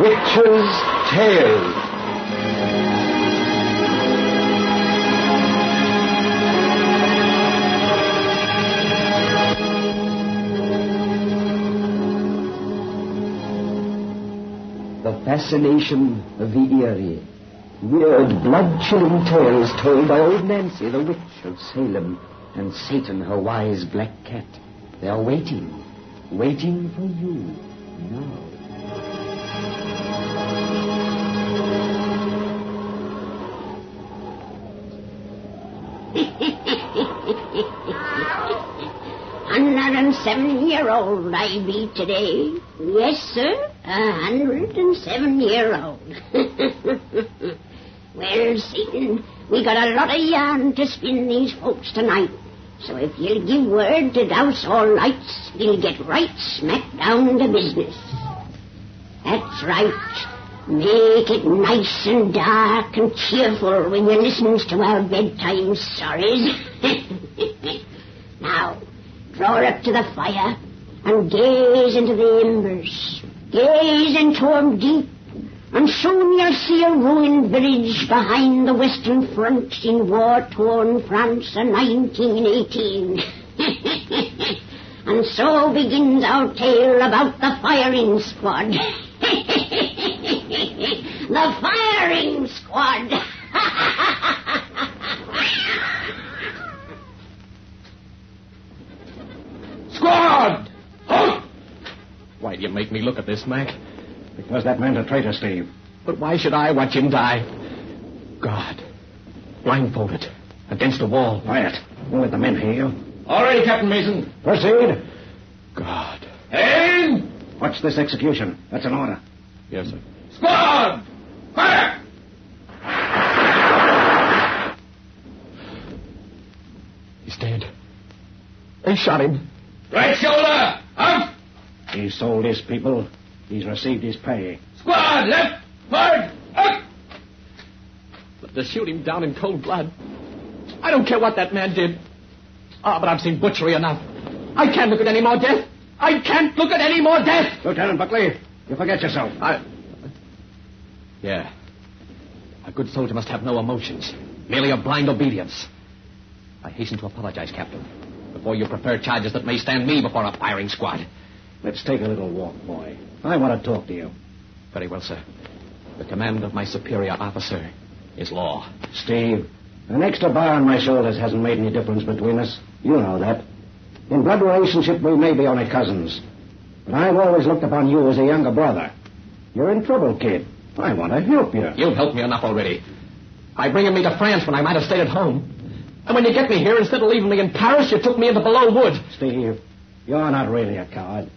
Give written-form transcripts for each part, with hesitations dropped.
Witch's Tale. The fascination of the eerie. Weird, blood-chilling tales told by old Nancy, the witch of Salem, and Satan, her wise black cat. They are waiting for you now. $107-year-old I be today. Yes, sir, 107-year-old. Well, Satan, we got a lot of yarn to spin these folks tonight. So if you'll give word to douse all lights, we'll get right smack down to business. That's right. Make it nice and dark and cheerful when you listens to our bedtime stories. Now, draw up to the fire and gaze into the embers. Gaze into 'em deep, and soon you'll see a ruined village behind the Western Front in war-torn France in 1918. And so begins our tale about the firing squad. The firing squad! Squad! Halt! Why do you make me look at this, Mac? Because that man's a traitor, Steve. But why should I watch him die? God. Blindfolded. Against a wall. Quiet. We'll let the men hear you. All right, Captain Mason. Proceed. God. Aim! Watch this execution. That's an order. Yes, sir. Squad! Fire! He's dead. They shot him. Right shoulder! Up! He sold his people. He's received his pay. Squad! Left! Forward! Up! But to shoot him down in cold blood. I don't care what that man did. But I've seen butchery enough. I can't look at any more death. I can't look at any more death. Lieutenant Buckley, you forget yourself. Yeah. A good soldier must have no emotions. Merely a blind obedience. I hasten to apologize, Captain, before you prefer charges that may stand me before a firing squad. Let's take a little walk, boy. I want to talk to you. Very well, sir. The command of my superior officer is law. Steve, an extra bar on my shoulders hasn't made any difference between us. You know that. In blood relationship, we may be only cousins. But I've always looked upon you as a younger brother. You're in trouble, kid. I want to help you. You've helped me enough already. By bringing me to France when I might have stayed at home. And when you get me here, instead of leaving me in Paris, you took me into Below Wood. Steve, you're not really a coward.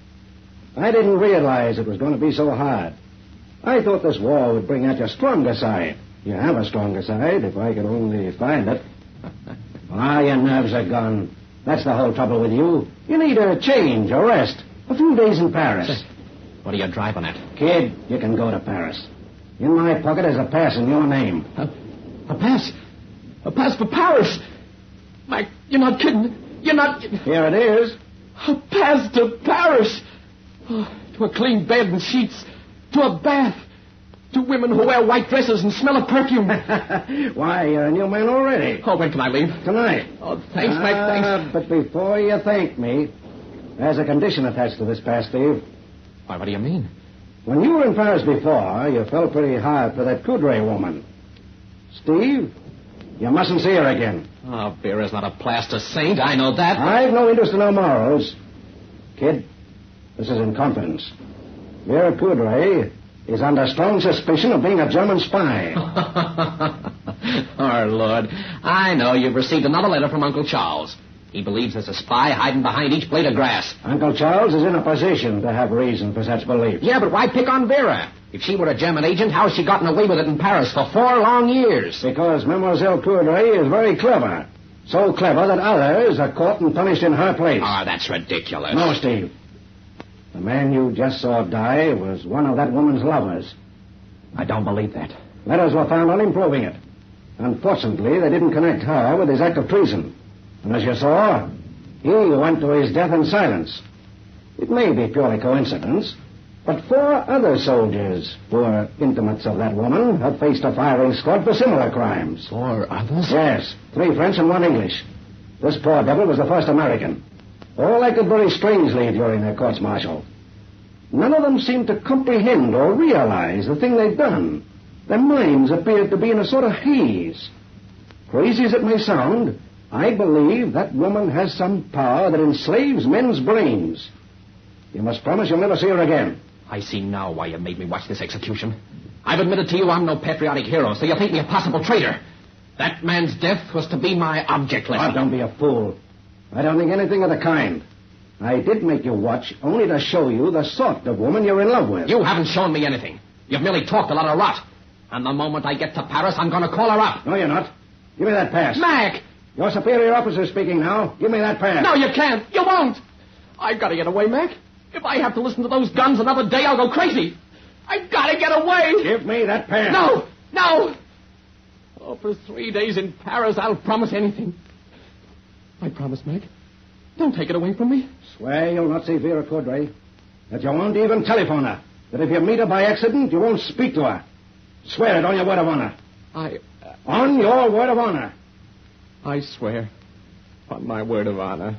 I didn't realize it was going to be so hard. I thought this war would bring out your stronger side. You have a stronger side, if I could only find it. Your nerves are gone. That's the whole trouble with you. You need a change, a rest. A few days in Paris. What are you driving at? Kid, you can go to Paris. In my pocket is a pass in your name. A pass? A pass for Paris? Mike, you're not kidding. You're not... Here it is. A pass to Paris. Oh, to a clean bed and sheets. To a bath. To women who wear white dresses and smell of perfume. Why, you're a new man already. Oh, when can I leave? Tonight. Oh, thanks, Mike, thanks. But before you thank me, there's a condition attached to this pass, Steve. Why, what do you mean? When you were in Paris before, you fell pretty hard for that Coudray woman. Steve, you mustn't see her again. Oh, Vera's not a plaster saint. I know that. I've no interest in her morals. Kid, this is in confidence. Vera Coudray is under strong suspicion of being a German spy. Our Lord. I know you've received another letter from Uncle Charles. He believes there's a spy hiding behind each blade of grass. Uncle Charles is in a position to have reason for such belief. Yeah, but why pick on Vera? If she were a German agent, how has she gotten away with it in Paris for 4 long years? Because Mademoiselle Coudray is very clever. So clever that others are caught and punished in her place. Oh, that's ridiculous. No, Steve. The man you just saw die was one of that woman's lovers. I don't believe that. Letters were found on him proving it. Unfortunately, they didn't connect her with his act of treason. And as you saw, he went to his death in silence. It may be purely coincidence, But 4 other soldiers who were intimates of that woman have faced a firing squad for similar crimes. 4 others? Yes, 3 French and 1 English. This poor devil was the first American. All acted very strangely during their courts-martial. None of them seemed to comprehend or realize the thing they'd done. Their minds appeared to be in a sort of haze. Crazy as it may sound, I believe that woman has some power that enslaves men's brains. You must promise you'll never see her again. I see now why you made me watch this execution. I've admitted to you I'm no patriotic hero, so you think me a possible traitor. That man's death was to be my object lesson. Oh, don't be a fool. I don't think anything of the kind. I did make you watch only to show you the sort of woman you're in love with. You haven't shown me anything. You've merely talked a lot of rot. And the moment I get to Paris, I'm going to call her up. No, you're not. Give me that pass. Mac! Your superior officer speaking now. Give me that pass. No, you can't. You won't. I've got to get away, Mac. If I have to listen to those guns another day, I'll go crazy. I've got to get away. Give me that pass. No, no. Oh, for 3 days in Paris, I'll promise anything. I promise, Mac. Don't take it away from me. Swear you'll not see Vera Cordray. That you won't even telephone her. That if you meet her by accident, you won't speak to her. Swear it on your word of honor. On your word of honor. I swear. On my word of honor.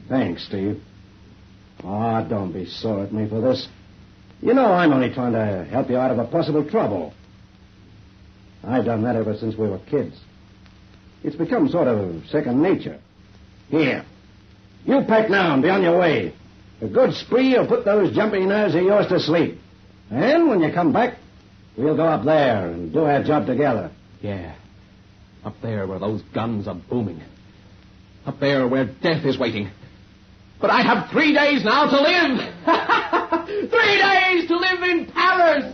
Thanks, Steve. Oh, don't be sore at me for this. You know I'm only trying to help you out of a possible trouble. I've done that ever since we were kids. It's become sort of second nature. Here. You pack now and be on your way. A good spree will put those jumpy nerves of yours to sleep. And when you come back, we'll go up there and do our job together. Yeah. Up there where those guns are booming. Up there where death is waiting. But I have 3 days now to live. 3 days to live in Paris.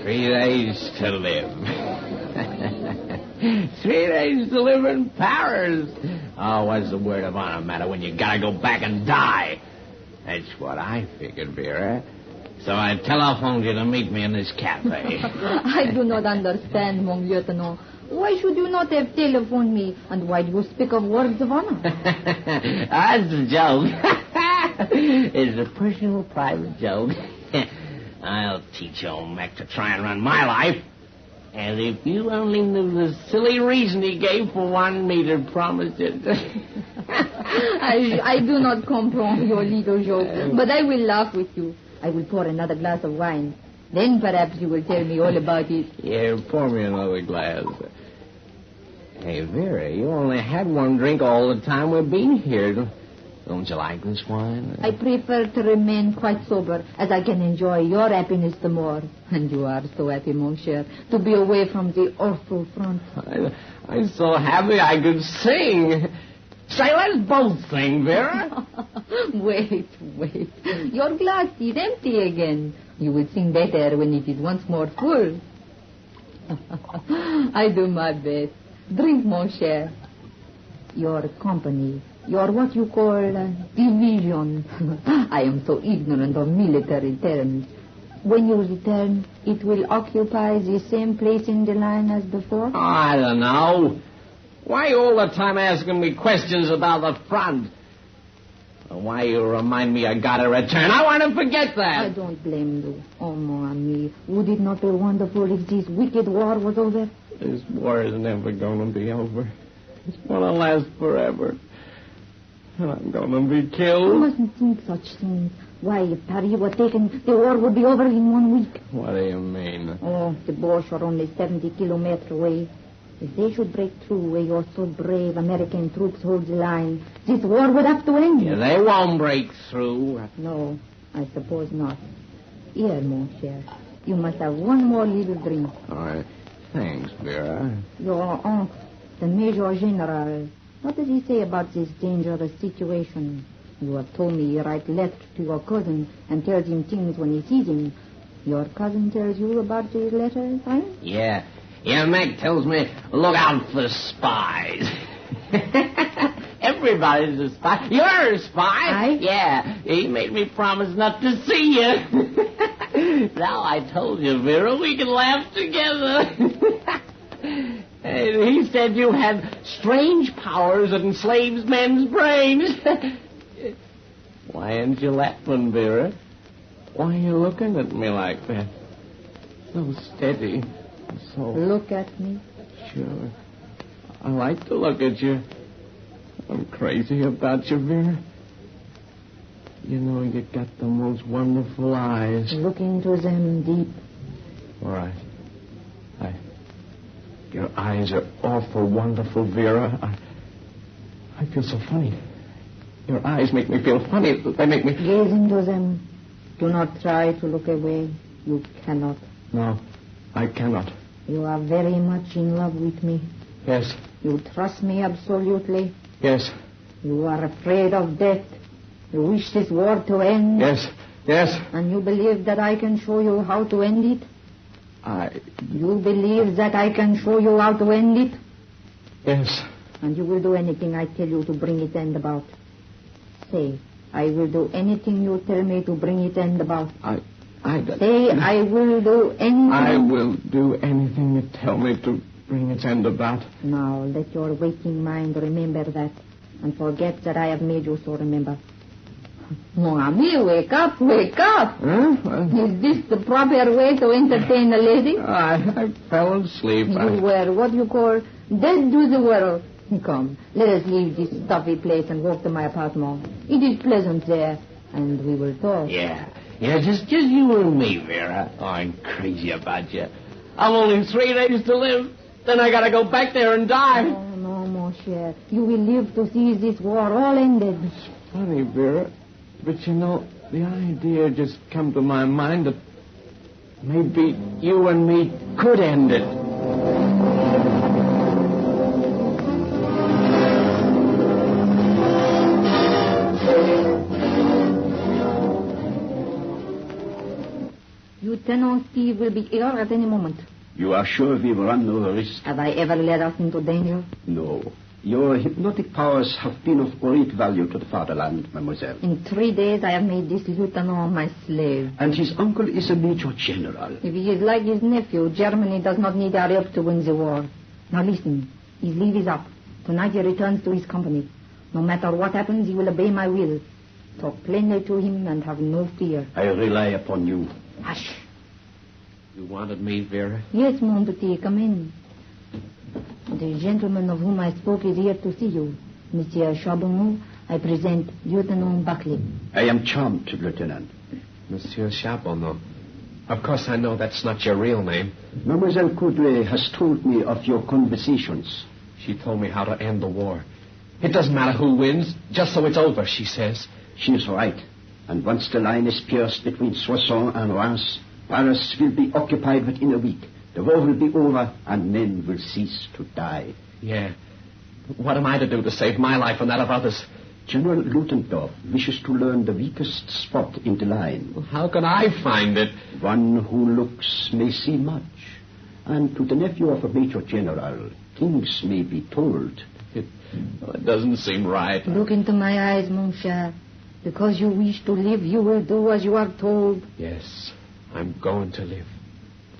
Three days to live. 3 days to live in Paris. Oh, what's the word of honor matter when you gotta go back and die? That's what I figured, Vera. So I telephoned you to meet me in this cafe. I do not understand, mon lieutenant. Why should you not have telephoned me? And why do you speak of words of honor? That's a joke. It's a personal, private joke. I'll teach old Mac to try and run my life. And if you only knew the silly reason he gave for wanting me to promise it. I do not comprehend your little joke, but I will laugh with you. I will pour another glass of wine. Then perhaps you will tell me all about it. Yeah, pour me another glass. Hey, Vera, you only had one drink all the time we've been here. Don't you like this wine? I prefer to remain quite sober, as I can enjoy your happiness the more. And you are so happy, mon cher, to be away from the awful front. I'm so happy I could sing. Say, let's both sing, Vera. Wait. Your glass is empty again. You will sing better when it is once more full. I do my best. Drink, mon cher. Your company, your what you call division. I am so ignorant of military terms. When you return, it will occupy the same place in the line as before? I don't know. Why you all the time asking me questions about the front? Why you remind me I gotta return? I want to forget that. I don't blame you. Oh, mon ami. Would it not be wonderful if this wicked war was over? This war is never going to be over. It's going to last forever. And I'm going to be killed. You mustn't think such things. Why, if Paris were taken, the war would be over in 1 week. What do you mean? Oh, the Boers are only 70 kilometers away. If they should break through where your so brave American troops hold the line, this war would have to end. Yeah, they won't break through. No, I suppose not. Here, mon cher, you must have one more little drink. All right. Thanks, Vera. Your uncle, the Major General, what does he say about this dangerous situation? You have told me you write letters to your cousin and tells him things when he sees him. Your cousin tells you about these letters, right? Yeah, Mac tells me, look out for spies. Everybody's a spy. You're a spy. I? Yeah, he made me promise not to see you. Now I told you, Vera, we can laugh together. And he said you had strange powers that enslaves men's brains. Why aren't you laughing, Vera? Why are you looking at me like that? So steady. So... Look at me. Sure. I like to look at you. I'm crazy about you, Vera. You know, you got the most wonderful eyes. Look into them deep. All right. Your eyes are awful wonderful, Vera. I feel so funny. Your eyes make me feel funny. They make me... Gaze into them. Do not try to look away. You cannot. No, I cannot. You are very much in love with me. Yes. You trust me absolutely. Yes. You are afraid of death. You wish this war to end. Yes. Yes. And you believe that I can show you how to end it? You believe that I can show you how to end it? Yes. And you will do anything I tell you to bring it end about. Say, I will do anything you tell me to bring it end about. Say, I will do anything. I will do anything you tell me to bring its end about. Now, let your waking mind remember that, and forget that I have made you so remember. Mon ami, wake up, wake up. Huh? Is this the proper way to entertain a lady? I fell asleep. You were what you call dead to the world. Come, let us leave this stuffy place and walk to my apartment. It is pleasant there, and we will talk. Yeah, just you and me, Vera. Oh, I'm crazy about you. I've only 3 days to live. Then I gotta go back there and die. Oh, no, mon cher. You will live to see this war all ended. It's funny, Vera, but you know, the idea just come to my mind that maybe you and me could end it. Lieutenant Steve will be here at any moment. You are sure we will run no risk? Have I ever led us into danger? No. Your hypnotic powers have been of great value to the fatherland, mademoiselle. In 3 days I have made this lieutenant my slave. And his uncle is a major general. If he is like his nephew, Germany does not need our help to win the war. Now listen, his leave is up. Tonight he returns to his company. No matter what happens, he will obey my will. Talk plainly to him and have no fear. I rely upon you. Hush. You wanted me, Vera? Yes, mon petit, come in. The gentleman of whom I spoke is here to see you. Monsieur Charbonneau, I present Lieutenant Buckley. I am charmed, Lieutenant. Monsieur Charbonneau. Of course I know that's not your real name. Mademoiselle Coudray has told me of your conversations. She told me how to end the war. It doesn't matter who wins, just so it's over, she says. She is right. And once the line is pierced between Soissons and Reims, Paris will be occupied within a week. The war will be over, and men will cease to die. Yeah. What am I to do to save my life and that of others? General Ludendorff wishes to learn the weakest spot in the line. Well, how can I find it? One who looks may see much. And to the nephew of a major general, things may be told. It doesn't seem right. Look into my eyes, mon cher. Because you wish to live, you will do as you are told. Yes, I'm going to live.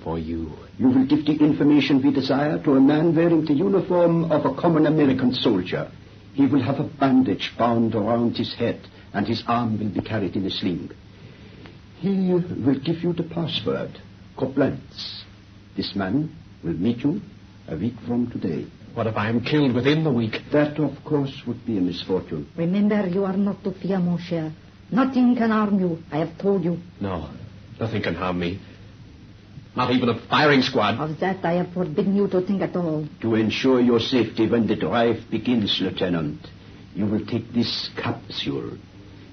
For you. You will give the information we desire to a man wearing the uniform of a common American soldier. He will have a bandage bound around his head, and his arm will be carried in a sling. He will give you the password, Koblenz. This man will meet you a week from today. What if I am killed within the week? That, of course, would be a misfortune. Remember, you are not to fear, mon cher. Nothing can harm you, I have told you. No, nothing can harm me. Not even a firing squad. Of that I have forbidden you to think at all. To ensure your safety when the drive begins, Lieutenant, you will take this capsule.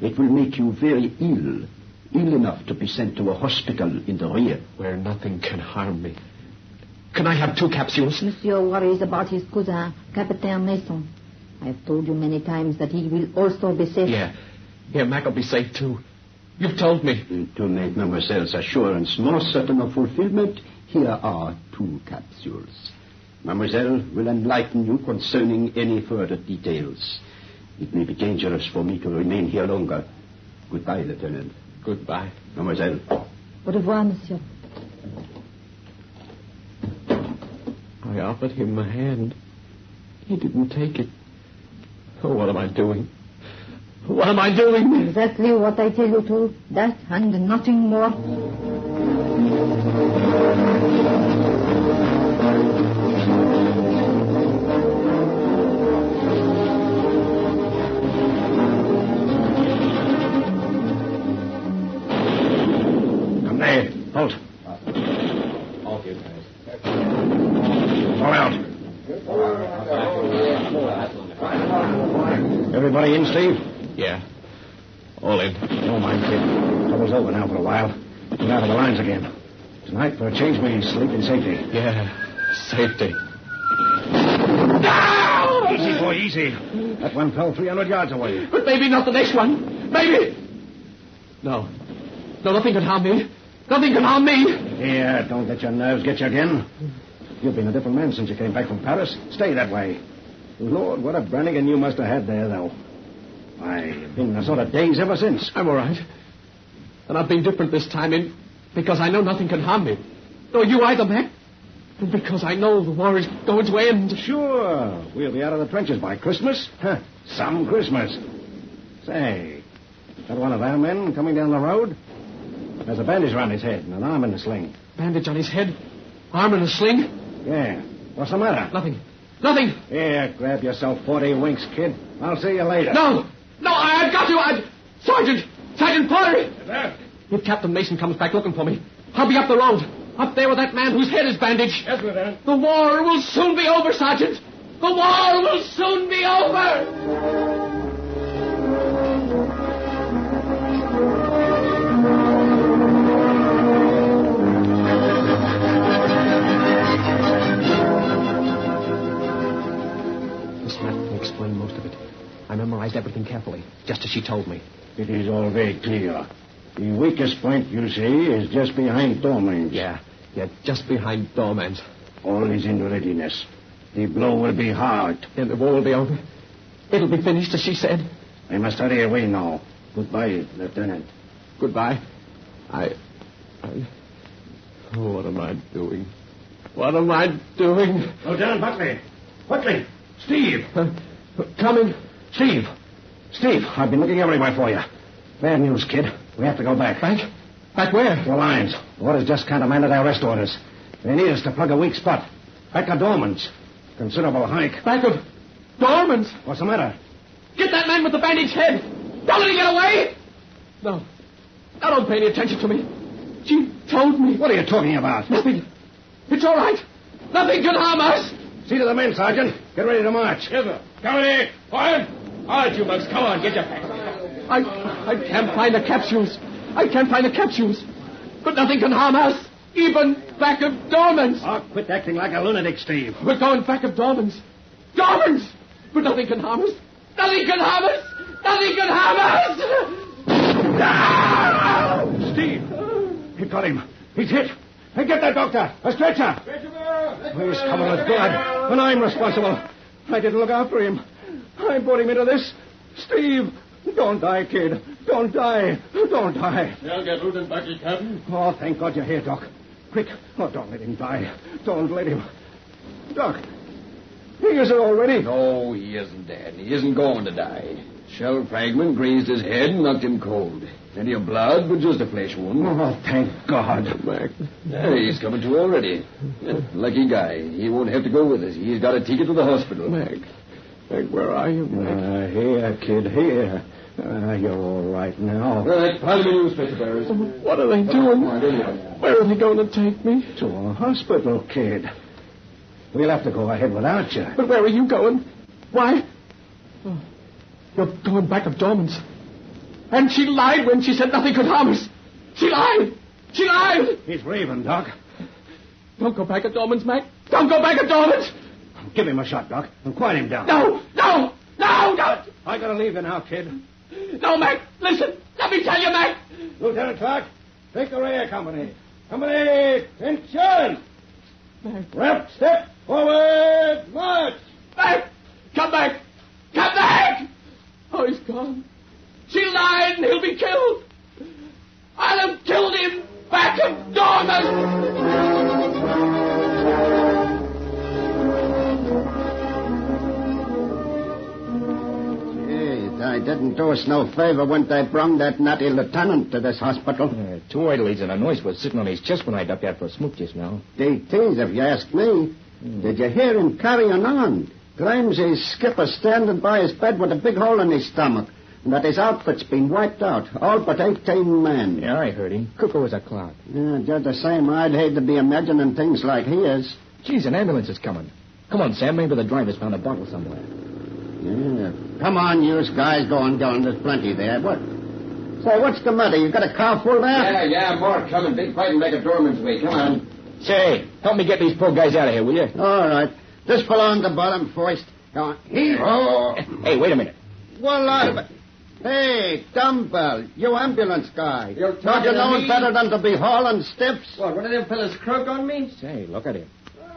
It will make you very ill enough to be sent to a hospital in the rear. Where nothing can harm me. Can I have 2 capsules? Monsieur worries about his cousin, Capitaine Mason. I have told you many times that he will also be safe. Yeah, Mac will be safe too. You've told me. To make Mademoiselle's assurance more certain of fulfillment, here are 2 capsules. Mademoiselle will enlighten you concerning any further details. It may be dangerous for me to remain here longer. Goodbye, Lieutenant. Goodbye. Mademoiselle, Au revoir, monsieur. I offered him my hand. He didn't take it. Oh, what am I doing? What am I doing? Exactly what I tell you to. That and nothing more. Come there. Halt. Off you guys. All out. Everybody in, Steve? Yeah. All in. Don't mind, kid. Trouble's over now for a while. Get out of the lines again. Tonight, for a change, we sleep in safety. Yeah. Safety. Easy, boy, easy. That one fell 300 yards away. But maybe not the next one. Maybe. No. No, nothing can harm me. Nothing can harm me. Here, don't let your nerves get you again. You've been a different man since you came back from Paris. Stay that way. Lord, what a Brannigan you must have had there, though. Why, you've been in a sort of daze ever since. I'm all right. And I've been different this time because I know nothing can harm me. Nor you either, Mac. And because I know the war is going to end. Sure. We'll be out of the trenches by Christmas. Huh. Some Christmas. Say, that one of our men coming down the road? There's a bandage around his head and an arm in a sling. Bandage on his head? Arm in a sling? Yeah. What's the matter? Nothing. Nothing. Here, grab yourself 40 winks, kid. I'll see you later. No. No, I've got to. Sergeant Potter. If Captain Mason comes back looking for me, I'll be up the road. Up there with that man whose head is bandaged. Yes, Lieutenant. The war will soon be over, Sergeant. The war will soon be over. Miss Matt can explain most of it. I memorized everything carefully, just as she told me. It is all very clear. The weakest point, you see, is just behind Dormans. Yeah, just behind Dormans. All is in readiness. The blow will be hard. Then the war will be over. It'll be finished, as she said. I must hurry away now. Goodbye, Lieutenant. Goodbye. Oh, what am I doing? What am I doing? Lieutenant Buckley. Buckley. Steve. Coming. Steve, I've been looking everywhere for you. Bad news, kid. We have to go back. Back? Back where? The lines. The orders just countermanded our arrest orders. They need us to plug a weak spot. Back of Dormans. Considerable hike. Back of Dormans? What's the matter? Get that man with the bandaged head. Don't let him get away. No. Now don't pay any attention to me. She told me. What are you talking about? Nothing. It's all right. Nothing can harm us. See to the men, Sergeant. Get ready to march. Yes, sir. Company, forward. All right, you bugs, come on, get your packs. I can't find the capsules. But nothing can harm us. Even back of Dormans. Oh, quit acting like a lunatic, Steve. We're going back of Dormans. Dormans! But nothing can harm us. Nothing can harm us. Nothing can harm us. Steve! He got him. He's hit. Hey, get that doctor. A stretcher. He's covered with blood, and I'm responsible. I didn't look after him. I brought him into this. Steve, don't die, kid. Don't die. Don't die. They'll get Lieutenant Buckley, Captain. Oh, thank God you're here, Doc. Quick. Oh, don't let him die. Don't let him. Doc, he isn't already. No, he isn't dead. He isn't going to die. Shell fragment grazed his head and knocked him cold. Plenty of blood, but just a flesh wound. Oh, thank God. Mac. Yeah, he's coming to already. Lucky guy. He won't have to go with us. He's got a ticket to the hospital. Mac, where are you, Mac? Here, kid, here. You're all right now. Right, pile him in, newspaper bearers. What are they doing? Where are they going to take me? To a hospital, kid. We'll have to go ahead without you. But where are you going? Why? Oh, you're going back of Dormans. And she lied when she said nothing could harm us. She lied. He's raving, Doc. Don't go back of Dormans, Mac. Don't go back of Dormans. Give him a shot, Doc, and quiet him down. No. I gotta leave you now, kid. No, Mac. Listen. Let me tell you, Mac. Lieutenant Clark, take the rear company. Company, attention! Mac. Left step, forward, march! Mac. Come back. Oh, he's gone. She lied and he'll be killed. I'll have killed him. Back of Dormant! I didn't do us no favor when they brung that nutty lieutenant to this hospital. Two orderlies and a nurse was sitting on his chest when I ducked out for a smoke just now. DTs, if you ask me. Did you hear him carrying on? Claims his skipper standing by his bed with a big hole in his stomach, and that his outfit's been wiped out, all but 18 men. Yeah, I heard him. Cuckoo as a cloud. Yeah, just the same, I'd hate to be imagining things like he is. Geez, an ambulance is coming. Come on, Sam. Maybe the driver's found a bottle somewhere. Yeah. Come on, you guys. Go on. There's plenty there. What? Say, what's the matter? You got a car full there? Yeah, more coming. Big fighting back at Dorman's way. Come on. Say, help me get these poor guys out of here, will you? All right. Just pull on the bottom first. Go on. Here. Oh. Hey, wait a minute. Well, hey, Dumbbell, you ambulance guy. You're Don't you talking know to me? better than to be hauling stiffs? What, one of them fellas croak on me? Say, look at him.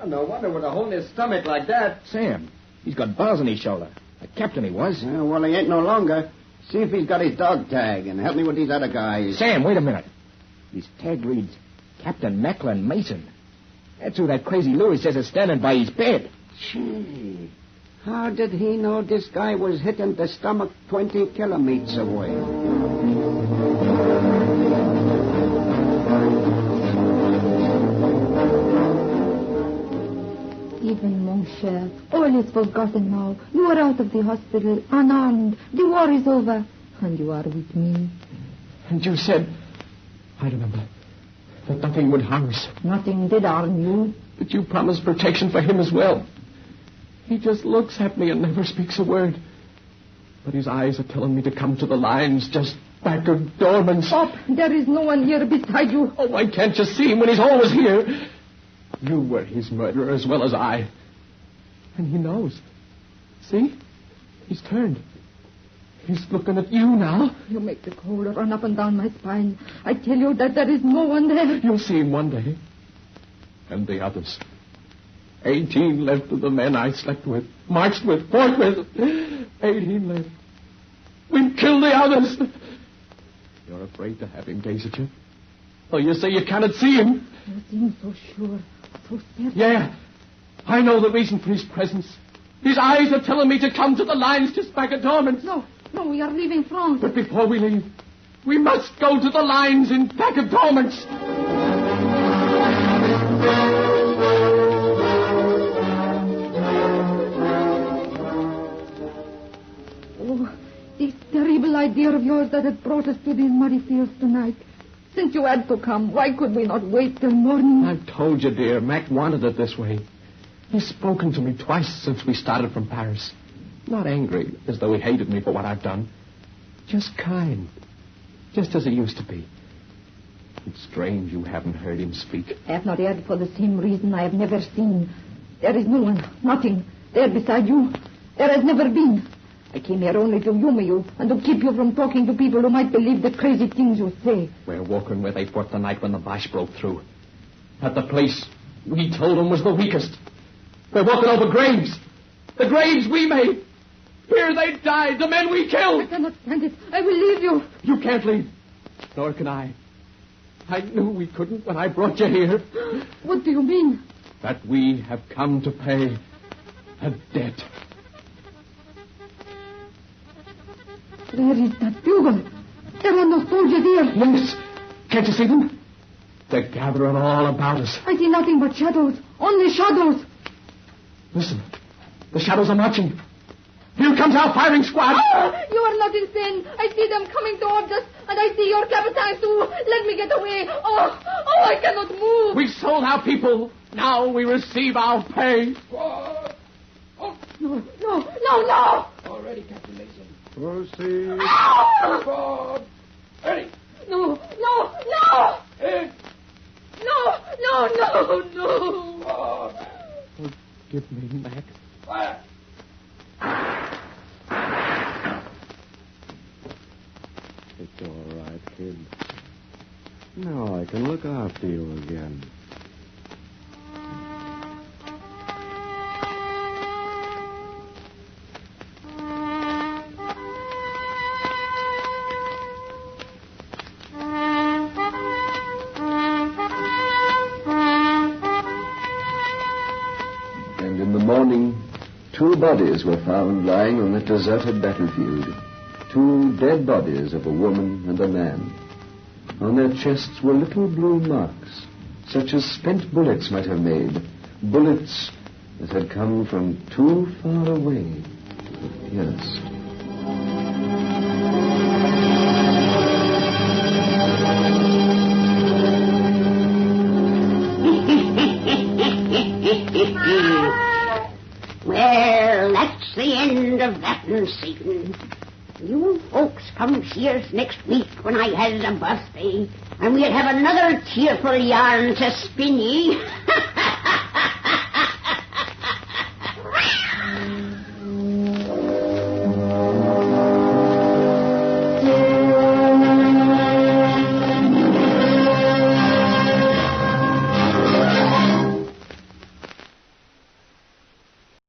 Oh, no wonder with a hole in his stomach like that. Sam, he's got bars on his shoulder. A captain he was. Yeah, well, he ain't no longer. See if he's got his dog tag and help me with these other guys. Sam, wait a minute. His tag reads Captain Macklin Mason. That's who that crazy Louis says is standing by his bed. Gee, how did he know this guy was hitting the stomach 20 kilometers away? Even, mon cher, all is forgotten now. You are out of the hospital, unarmed. The war is over. And you are with me. And you said, I remember, that nothing would harm us. Nothing did harm you. But you promised protection for him as well. He just looks at me and never speaks a word. But his eyes are telling me to come to the lines just back of Dorman. Stop! There is no one here beside you. Oh, I can't just see him when he's always here. You were his murderer as well as I. And he knows. See? He's turned. He's looking at you now. You make the cold run up and down my spine. I tell you that there is no one there. You'll see him one day. And the others. 18 left of the men I slept with, marched with, fought with. 18 left. We've killed the others. You're afraid to have him gaze at you. Oh, you say you cannot see him. You seem so sure, so certain. Yeah. I know the reason for his presence. His eyes are telling me to come to the lines just back at Dormant. No, we are leaving France. But before we leave, we must go to the lines in back of Dormant. Oh, this terrible idea of yours that had brought us to these muddy fields tonight. Since you had to come, why could we not wait till morning? I've told you, dear. Mac wanted it this way. He's spoken to me twice since we started from Paris. Not angry, as though he hated me for what I've done. Just kind. Just as he used to be. It's strange you haven't heard him speak. I have not heard for the same reason I have never seen. There is no one, nothing, there beside you. There has never been. I came here only to humor you and to keep you from talking to people who might believe the crazy things you say. We're walking where they fought the night when the Boche broke through. At the place we told them was the weakest. We're walking over graves. The graves we made. Here they died, the men we killed. I cannot stand it. I will leave you. You can't leave. Nor can I. I knew we couldn't when I brought you here. What do you mean? That we have come to pay a debt. Where is that bugle? There are no soldiers here. Yes. Can't you see them? They're gathering all about us. I see nothing but shadows. Only shadows. Listen. The shadows are marching. Here comes our firing squad. Oh, you are not insane. I see them coming towards us, and I see your captain too. Let me get away. Oh, I cannot move. We've sold our people. Now we receive our pay. No. Already, Captain Mason. Proceed. Bob. Ready. No. Hey. No. Bob. Give me back. Fire. It's all right, kid. Now I can look after you again. 2 bodies were found lying on the deserted battlefield. 2 dead bodies of a woman and a man. On their chests were little blue marks, such as spent bullets might have made. Bullets that had come from too far away to have pierced. Well, that's the end of that and Satan. You folks come see us next week when I has a birthday, and we'll have another tearful yarn to spin ye.